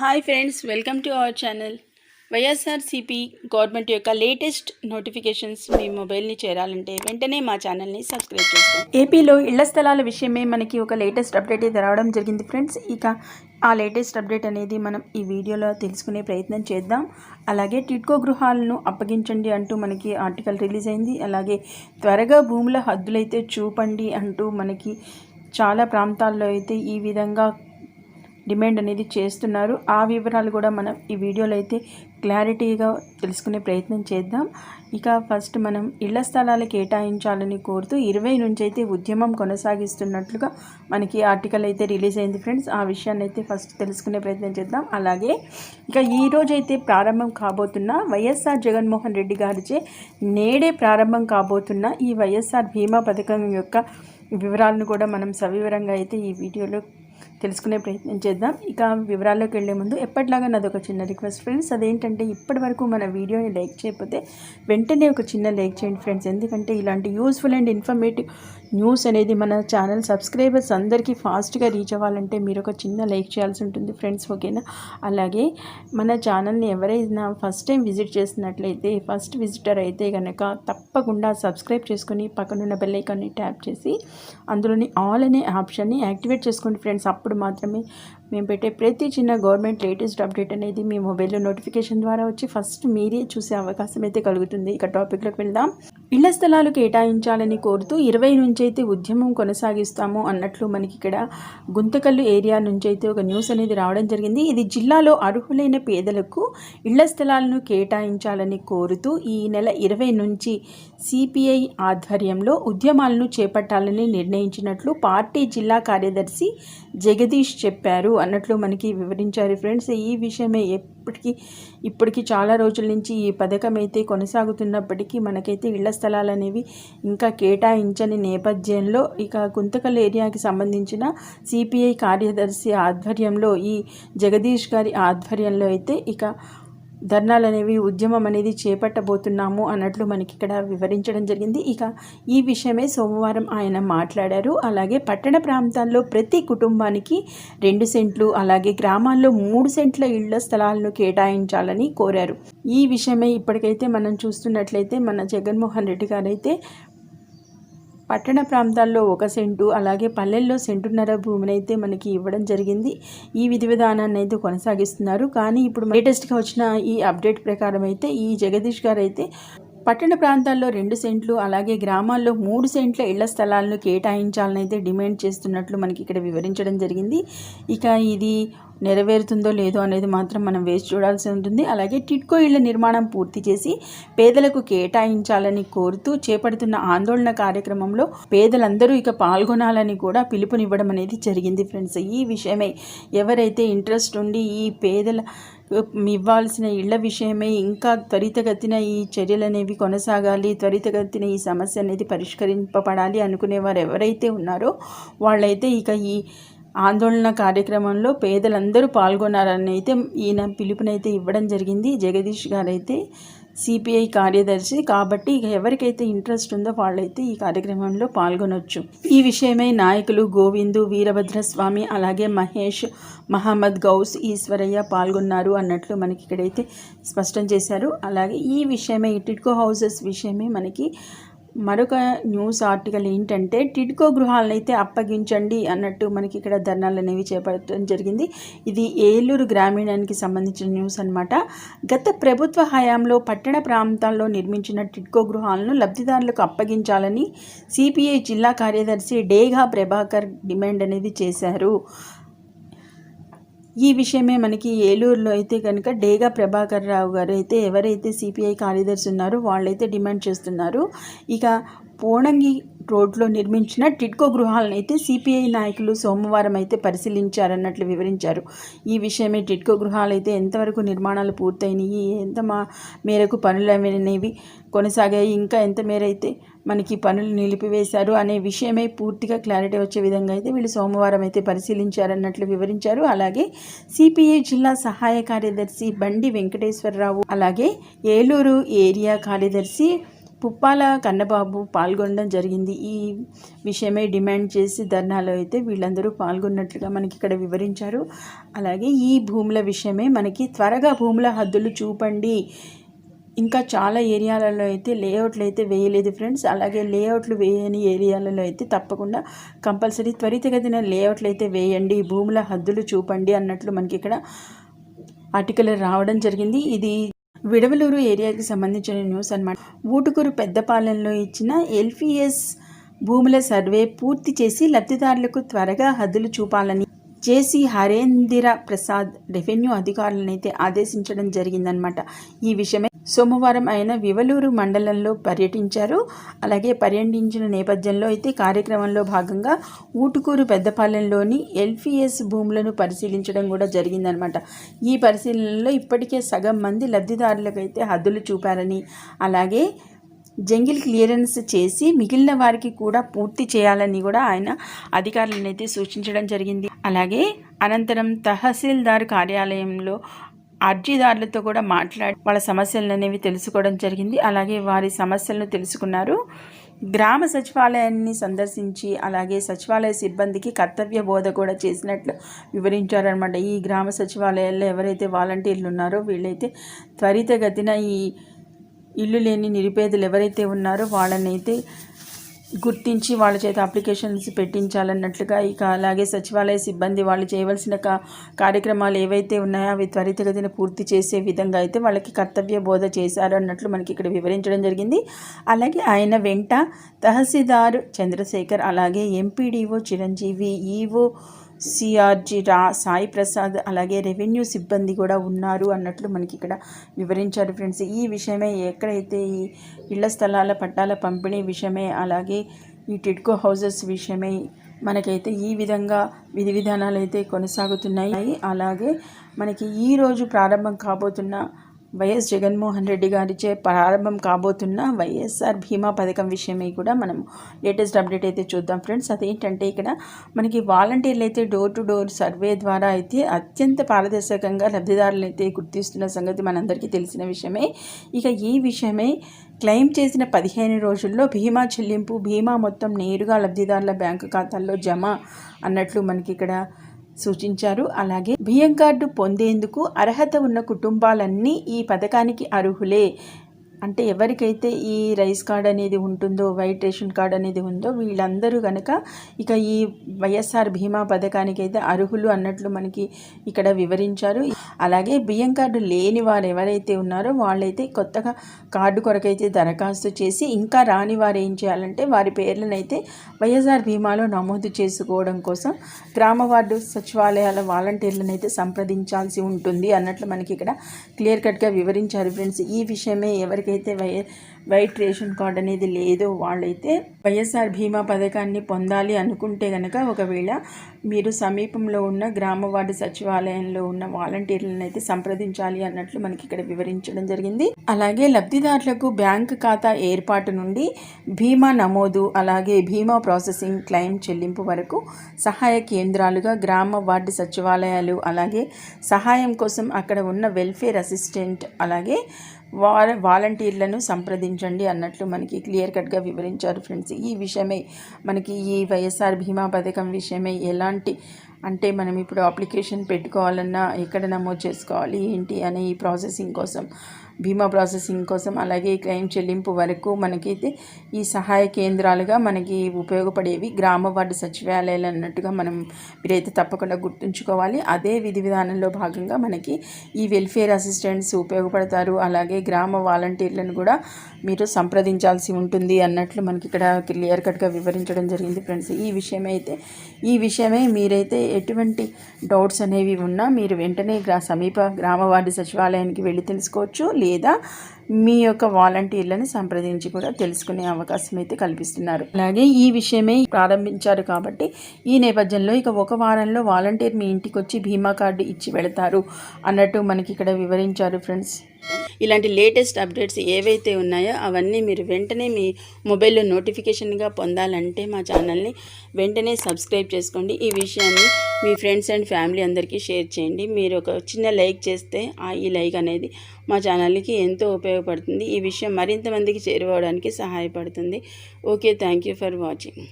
Hi friends, welcome to our channel. YSRCP government యొక్క latest notifications మీ మొబైల్ని చేరాలంటే వెంటనే మా ఛానల్ని సబ్స్క్రైబ్ చేసుకోండి. ఏపీలో ఇళ్ల స్థలాల విషయమే మనకి ఒక లేటెస్ట్ అప్డేట్ అయితే రావడం జరిగింది ఫ్రెండ్స్. ఇక ఆ లేటెస్ట్ అప్డేట్ అనేది మనం ఈ వీడియోలో తెలుసుకునే ప్రయత్నం చేద్దాం. అలాగే టిడ్కో గృహాలను అప్పగించండి అంటూ మనకి ఆర్టికల్ రిలీజ్ అయింది. అలాగే త్వరగా భూముల హద్దులైతే చూపండి అంటూ మనకి చాలా ప్రాంతాల్లో అయితే ఈ విధంగా డిమాండ్ అనేది చేస్తున్నారు. ఆ వివరాలు కూడా మనం ఈ వీడియోలో అయితే క్లారిటీగా తెలుసుకునే ప్రయత్నం చేద్దాం. ఇక ఫస్ట్ మనం ఇళ్ల స్థలాలు కేటాయించాలని కోరుతూ 20 నుంచి అయితే ఉద్యమం కొనసాగిస్తున్నట్లుగా మనకి ఆర్టికల్ అయితే రిలీజ్ అయింది ఫ్రెండ్స్. ఆ విషయాన్ని అయితే ఫస్ట్ తెలుసుకునే ప్రయత్నం చేద్దాం. అలాగే ఇక ఈరోజు అయితే ప్రారంభం కాబోతున్న వైఎస్ఆర్ జగన్మోహన్ రెడ్డి గారిచే నేడే ప్రారంభం కాబోతున్న ఈ వైఎస్ఆర్ బీమా పథకం యొక్క వివరాలను కూడా మనం సవివరంగా అయితే ఈ వీడియోలో తెలుసుకునే ప్రయత్నం చేద్దాం. ఇక వివరాల్లోకి వెళ్ళే ముందు ఎప్పటిలాగా నాది ఒక చిన్న రిక్వెస్ట్ ఫ్రెండ్స్. అదేంటంటే ఇప్పటి వరకు మన వీడియోని లైక్ చేయకపోతే వెంటనే ఒక చిన్న లైక్ చేయండి ఫ్రెండ్స్. ఎందుకంటే ఇలాంటి యూస్ఫుల్ అండ్ ఇన్ఫర్మేటివ్ న్యూస్ అనేది మన ఛానల్ సబ్స్క్రైబర్స్ అందరికీ ఫాస్ట్గా రీచ్ అవ్వాలంటే మీరు ఒక చిన్న లైక్ చేయాల్సి ఉంటుంది ఫ్రెండ్స్, ఓకేనా? అలాగే మన ఛానల్ని ఎవరైనా ఫస్ట్ టైం విజిట్ చేసినట్లయితే, ఫస్ట్ విజిటర్ అయితే కనుక తప్పకుండా సబ్స్క్రైబ్ చేసుకొని పక్కనున్న బెల్ ఐకాన్ని ట్యాప్ చేసి అందులోని ఆల్ అనే ఆప్షన్ని యాక్టివేట్ చేసుకోండి ఫ్రెండ్స్. అప్పుడు మాత్రమే మేము పెట్టే ప్రతి చిన్న గవర్నమెంట్ లేటెస్ట్ అప్డేట్ అనేది మీ మొబైల్లో నోటిఫికేషన్ ద్వారా వచ్చి ఫస్ట్ మీరే చూసే అవకాశం అయితే కలుగుతుంది. ఇక టాపిక్లోకి వెళ్దాం. ఇళ్ల స్థలాలు కేటాయించాలని కోరుతూ 20 నుంచి అయితే ఉద్యమం కొనసాగిస్తాము అన్నట్లు మనకి ఇక్కడ గుంతకల్లు ఏరియా నుంచి అయితే ఒక న్యూస్ అనేది రావడం జరిగింది. ఇది జిల్లాలో అర్హులైన పేదలకు ఇళ్ల స్థలాలను కేటాయించాలని కోరుతూ ఈ నెల 20 నుంచి సిపిఐ ఆధ్వర్యంలో ఉద్యమాలను చేపట్టాలని నిర్ణయించినట్లు పార్టీ జిల్లా కార్యదర్శి జగదీష్ చెప్పారు అన్నట్లు మనకి వివరించారు ఫ్రెండ్స్. ఈ విషయమే ఇప్పటికీ చాలా రోజుల నుంచి ఈ పథకం అయితే కొనసాగుతున్నప్పటికీ మనకైతే ఇళ్ల స్థలాలు అనేవి ఇంకా కేటాయించని నేపథ్యంలో ఇక గుంతకల్ ఏరియాకి సంబంధించిన సిపిఐ కార్యదర్శి ఆధ్వర్యంలో ఈ జగదీష్ గారి ఆధ్వర్యంలో అయితే ఇక ధర్నాలు అనేవి ఉద్యమం అనేది చేపట్టబోతున్నాము అన్నట్లు మనకి ఇక్కడ వివరించడం జరిగింది. ఇక ఈ విషయమే సోమవారం ఆయన మాట్లాడారు. అలాగే పట్టణ ప్రాంతాల్లో ప్రతి కుటుంబానికి 2 సెంట్లు అలాగే గ్రామాల్లో 3 సెంట్ల ఇళ్ల స్థలాలను కేటాయించాలని కోరారు. ఈ విషయమే ఇప్పటికైతే మనం చూస్తున్నట్లయితే మన జగన్మోహన్ రెడ్డి గారైతే పట్టణ ప్రాంతాల్లో 1 సెంటు అలాగే పల్లెల్లో 1.5 సెంటు భూమిని అయితే మనకి ఇవ్వడం జరిగింది. ఈ విధి విధానాన్ని అయితే కొనసాగిస్తున్నారు. కానీ ఇప్పుడు లేటెస్ట్గా వచ్చిన ఈ అప్డేట్ ప్రకారం అయితే ఈ జగదీష్ గారు అయితే పట్టణ ప్రాంతాల్లో 2 సెంట్లు అలాగే గ్రామాల్లో 3 సెంట్ల ఇళ్ల స్థలాలను కేటాయించాలని అయితే డిమాండ్ చేస్తున్నట్లు మనకి ఇక్కడ వివరించడం జరిగింది. ఇక ఇది నెరవేరుతుందో లేదో అనేది మాత్రం మనం వేచి చూడాల్సి ఉంటుంది. అలాగే టిడ్కో ఇళ్ల నిర్మాణం పూర్తి చేసి పేదలకు కేటాయించాలని కోరుతూ చేపడుతున్న ఆందోళన కార్యక్రమంలో పేదలందరూ ఇక పాల్గొనాలని కూడా పిలుపునివ్వడం అనేది జరిగింది ఫ్రెండ్స్. ఈ విషయమై ఎవరైతే ఇంట్రెస్ట్ ఉండి ఈ పేదల ఇవ్వాల్సిన ఇళ్ల విషయమై ఇంకా త్వరితగతిన ఈ చర్యలు అనేవి కొనసాగాలి, త్వరితగతిన ఈ సమస్య అనేది పరిష్కరింపబడాలి అనుకునేవారు ఎవరైతే ఉన్నారో వాళ్ళైతే ఇక ఈ ఆందోళన కార్యక్రమంలో పేదలందరూ పాల్గొనాలని అయితే ఈయన పిలుపునైతే ఇవ్వడం జరిగింది. జగదీష్ గారైతే సిపిఐ కార్యదర్శి కాబట్టి ఇక ఎవరికైతే ఇంట్రెస్ట్ ఉందో వాళ్ళైతే ఈ కార్యక్రమంలో పాల్గొనవచ్చు. ఈ విషయమై నాయకులు గోవిందు, వీరభద్రస్వామి అలాగే మహేష్, మహమ్మద్ గౌస్, ఈశ్వరయ్య పాల్గొన్నారు అన్నట్లు మనకి ఇక్కడైతే స్పష్టం చేశారు. అలాగే ఈ విషయమై టిడ్కో హౌసెస్ విషయమే మనకి మరొక న్యూస్ ఆర్టికల్ ఏంటంటే టిడ్కో గృహాలను అయితే అప్పగించండి అన్నట్టు మనకి ఇక్కడ ధర్నాలు అనేవి చేపట్టడం జరిగింది. ఇది ఏలూరు గ్రామీణానికి సంబంధించిన న్యూస్ అనమాట. గత ప్రభుత్వ హయాంలో పట్టణ ప్రాంతాల్లో నిర్మించిన టిడ్కో గృహాలను లబ్ధిదారులకు అప్పగించాలని సిపిఐ జిల్లా కార్యదర్శి డేగా ప్రభాకర్ డిమాండ్ అనేది చేశారు. ఈ విషయమే మనకి ఏలూరులో అయితే కనుక డేగా ప్రభాకర్ రావు గారు అయితే ఎవరైతే సిపిఐ కార్యదర్శి ఉన్నారో వాళ్ళైతే డిమాండ్ చేస్తున్నారు. ఇక పోణంగి రోడ్లో నిర్మించిన టిడ్కో గృహాలను అయితే సిపిఐ నాయకులు సోమవారం అయితే పరిశీలించారన్నట్లు వివరించారు. ఈ విషయమే టిడ్కో గృహాలు అయితే ఎంతవరకు నిర్మాణాలు పూర్తయినాయి, ఎంత మేరకు పనులు అనేవి కొనసాగాయి, ఇంకా ఎంత మేర అయితే మనకి పనులు నిలిపివేశారు అనే విషయమై పూర్తిగా క్లారిటీ వచ్చే విధంగా అయితే వీళ్ళు సోమవారం అయితే పరిశీలించారన్నట్లు వివరించారు. అలాగే సిపిఐ జిల్లా సహాయ కార్యదర్శి బండి వెంకటేశ్వరరావు అలాగే ఏలూరు ఏరియా కార్యదర్శి పుప్పాల కన్నబాబు పాల్గొనడం జరిగింది. ఈ విషయమై డిమాండ్ చేసి ధర్నాలో అయితే వీళ్ళందరూ పాల్గొన్నట్లుగా మనకి ఇక్కడ వివరించారు. అలాగే ఈ భూముల విషయమే మనకి త్వరగా భూముల హద్దులు చూపండి. ఇంకా చాలా ఏరియాలలో అయితే లేఅవుట్లు అయితే వేయలేదు ఫ్రెండ్స్. అలాగే లేఅవుట్లు వేయని ఏరియాలలో అయితే తప్పకుండా కంపల్సరీ త్వరితగతిన లేఅవుట్లు అయితే వేయండి, భూముల హద్దులు చూపండి అన్నట్లు మనకి ఇక్కడ ఆర్టికల్ రావడం జరిగింది. ఇది విడవలూరు ఏరియాకి సంబంధించిన న్యూస్ అన్నమాట. ఊటుకూరు పెద్దపాలెంలో ఇచ్చిన ఎల్పిఎస్ భూముల సర్వే పూర్తి చేసి లబ్ధిదారులకు త్వరగా హద్దులు చూపాలని జేసీ హరేంద్ర ప్రసాద్ రెవెన్యూ అధికారులను అయితే ఆదేశించడం జరిగిందనమాట. ఈ విషయమే సోమవారం ఆయన వివలూరు మండలంలో పర్యటించారు. అలాగే పర్యటించిన నేపథ్యంలో అయితే కార్యక్రమంలో భాగంగా ఊటుకూరు పెద్దపాలెంలోని ఎల్పిఎస్ భూములను పరిశీలించడం కూడా జరిగిందనమాట. ఈ పరిశీలనలో ఇప్పటికే సగం మంది లబ్ధిదారులకు అయితే హద్దులు చూపారని, అలాగే జంగిల్ క్లియరెన్స్ చేసి మిగిలిన వారికి కూడా పూర్తి చేయాలని కూడా ఆయన అధికారులను అయితే సూచించడం జరిగింది. అలాగే అనంతరం తహసీల్దార్ కార్యాలయంలో అర్జీదారులతో కూడా మాట్లాడి వాళ్ళ సమస్యలు అనేవి తెలుసుకోవడం జరిగింది. అలాగే వారి సమస్యలను తెలుసుకున్నారు. గ్రామ సచివాలయాన్ని సందర్శించి అలాగే సచివాలయ సిబ్బందికి కర్తవ్య బోధ కూడా చేసినట్లు వివరించారనమాట. ఈ గ్రామ సచివాలయాల్లో ఎవరైతే వాలంటీర్లు ఉన్నారో వీళ్ళైతే త్వరితగతిన ఈ ఇల్లు లేని నిరుపేదలు ఎవరైతే ఉన్నారో వాళ్ళనైతే గుర్తించి వాళ్ళ చేత అప్లికేషన్స్ పెట్టించాలన్నట్లుగా, ఇక అలాగే సచివాలయ సిబ్బంది వాళ్ళు చేయవలసిన కార్యక్రమాలు ఏవైతే ఉన్నాయో అవి త్వరితగతిన పూర్తి చేసే విధంగా అయితే వాళ్ళకి కర్తవ్య బోధ చేశారు అన్నట్లు మనకి ఇక్కడ వివరించడం జరిగింది. అలాగే ఆయన వెంట తహసీల్దార్ చంద్రశేఖర్, అలాగే ఎంపీడీఓ చిరంజీవి, ఈఓ సిఆర్జీ సాయి ప్రసాద్, అలాగే రెవెన్యూ సిబ్బంది కూడా ఉన్నారు అన్నట్లు మనకి ఇక్కడ వివరించారు ఫ్రెండ్స్. ఈ విషయమే ఎక్కడైతే ఈ ఇళ్ల స్థలాల పట్టాల పంపిణీ విషయమే, అలాగే ఈ టిడ్కో హౌసెస్ విషయమై మనకైతే ఈ విధంగా విధి విధానాలు అయితే కొనసాగుతున్నాయి. అలాగే మనకి ఈరోజు ప్రారంభం కాబోతున్న వైఎస్ జగన్మోహన్ రెడ్డి గారిచే ప్రారంభం కాబోతున్న వైఎస్ఆర్ బీమా పథకం విషయమై కూడా మనం లేటెస్ట్ అప్డేట్ అయితే చూద్దాం ఫ్రెండ్స్. అదేంటంటే ఇక్కడ మనకి వాలంటీర్లు అయితే డోర్ టు డోర్ సర్వే ద్వారా అయితే అత్యంత పారదర్శకంగా లబ్ధిదారులను అయితే గుర్తిస్తున్న సంగతి మనందరికీ తెలిసిన విషయమే. ఇక ఈ విషయమై క్లెయిమ్ చేసిన 15 రోజుల్లో బీమా చెల్లింపు, బీమా మొత్తం నేరుగా లబ్ధిదారుల బ్యాంకు ఖాతాల్లో జమ అన్నట్లు మనకి ఇక్కడ సూచించారు. అలాగే బియ్యం కార్డు పొందేందుకు అర్హత ఉన్న కుటుంబాలన్నీ ఈ పథకానికి అర్హులే. అంటే ఎవరికైతే ఈ రైస్ కార్డ్ అనేది ఉంటుందో, వైట్ రేషన్ కార్డ్ అనేది ఉందో వీళ్ళందరూ కనుక ఇక ఈ వైఎస్ఆర్ బీమా పథకానికి అయితే అర్హులు అన్నట్లు మనకి ఇక్కడ వివరించారు. అలాగే బియ్యం కార్డు లేని వారు ఎవరైతే ఉన్నారో వాళ్ళైతే కొత్తగా కార్డు కొరకైతే దరఖాస్తు చేసి, ఇంకా రాని వారు ఏం చేయాలంటే వారి పేర్లనైతే వైఎస్ఆర్ బీమాలో నమోదు చేసుకోవడం కోసం గ్రామ వార్డు సచివాలయాల వాలంటీర్లను అయితే సంప్రదించాల్సి ఉంటుంది అన్నట్లు మనకి ఇక్కడ క్లియర్ కట్గా వివరించారు ఫ్రెండ్స్. ఈ విషయమే ఎవరికి అయితే వైట్ రేషన్ కార్డ్ అనేది లేదో వాళ్ళైతే వైఎస్ఆర్ బీమా పథకాన్ని పొందాలి అనుకుంటే కనుక ఒకవేళ మీరు సమీపంలో ఉన్న గ్రామ వార్డు సచివాలయంలో ఉన్న వాలంటీర్లను అయితే సంప్రదించాలి అన్నట్లు మనకి ఇక్కడ వివరించడం జరిగింది. అలాగే లబ్ధిదారులకు బ్యాంక్ ఖాతా ఏర్పాటు నుండి బీమా నమోదు, అలాగే బీమా ప్రాసెసింగ్, క్లెయిమ్ చెల్లింపు వరకు సహాయ కేంద్రాలుగా గ్రామ వార్డు సచివాలయాలు, అలాగే సహాయం కోసం అక్కడ ఉన్న వెల్ఫేర్ అసిస్టెంట్, అలాగే వాలంటీర్లను సంప్రదించండి అన్నట్లు మనకి క్లియర్ కట్గా వివరించారు ఫ్రెండ్స్. ఈ విషయమై మనకి ఈ వైఎస్ఆర్ బీమా పథకం విషయమై ఎలాంటి అంటే మనం ఇప్పుడు అప్లికేషన్ పెట్టుకోవాలన్నా ఎక్కడ నమోదు చేసుకోవాలి ఏంటి అనే ఈ ప్రాసెసింగ్ కోసం, బీమా ప్రాసెసింగ్ కోసం, అలాగే క్లెయిమ్ చెల్లింపు వరకు మనకైతే ఈ సహాయ కేంద్రాలుగా మనకి ఉపయోగపడేవి గ్రామ వార్డు సచివాలయాలు అన్నట్టుగా మనం మీరైతే తప్పకుండా గుర్తుంచుకోవాలి. అదే విధి విధానంలో భాగంగా మనకి ఈ వెల్ఫేర్ అసిస్టెంట్స్ ఉపయోగపడతారు. అలాగే గ్రామ వాలంటీర్లను కూడా మీరు సంప్రదించాల్సి ఉంటుంది అన్నట్లు మనకి ఇక్కడ క్లియర్ కట్గా వివరించడం జరిగింది ఫ్రెండ్స్. ఈ విషయమై మీరైతే ఎటువంటి డౌట్స్ అనేవి ఉన్నా మీరు వెంటనే సమీప గ్రామ వార్డు సచివాలయానికి వెళ్ళి తెలుసుకోవచ్చు, లేదా మీ యొక్క వాలంటీర్లను సంప్రదించి కూడా తెలుసుకునే అవకాశం అయితే కల్పిస్తున్నారు. అలాగే ఈ విషయమే ప్రారంభించారు కాబట్టి ఈ నేపథ్యంలో ఇక ఒక వారంలో వాలంటీర్ మీ ఇంటికి వచ్చి బీమా కార్డు ఇచ్చి వెళతారు అన్నట్టు మనకి ఇక్కడ వివరించారు ఫ్రెండ్స్. ఇలాంటి లేటెస్ట్ అప్డేట్స్ ఏవైతే ఉన్నాయో అవన్నీ మీరు వెంటనే మీ మొబైల్లో నోటిఫికేషన్గా పొందాలంటే మా ఛానల్ని వెంటనే సబ్స్క్రైబ్ చేసుకోండి. ఈ విషయాన్ని మీ ఫ్రెండ్స్ అండ్ ఫ్యామిలీ అందరికీ షేర్ చేయండి. మీరు ఒక చిన్న లైక్ చేస్తే ఈ లైక్ అనేది మా ఛానల్కి ఎంతో ఉపయోగపడుతుంది. ఉపయోగపడుతుంది. ఈ విషయం మరింత మందికి చేరువవడానికి సహాయపడుతుంది. Okay, thank you for watching.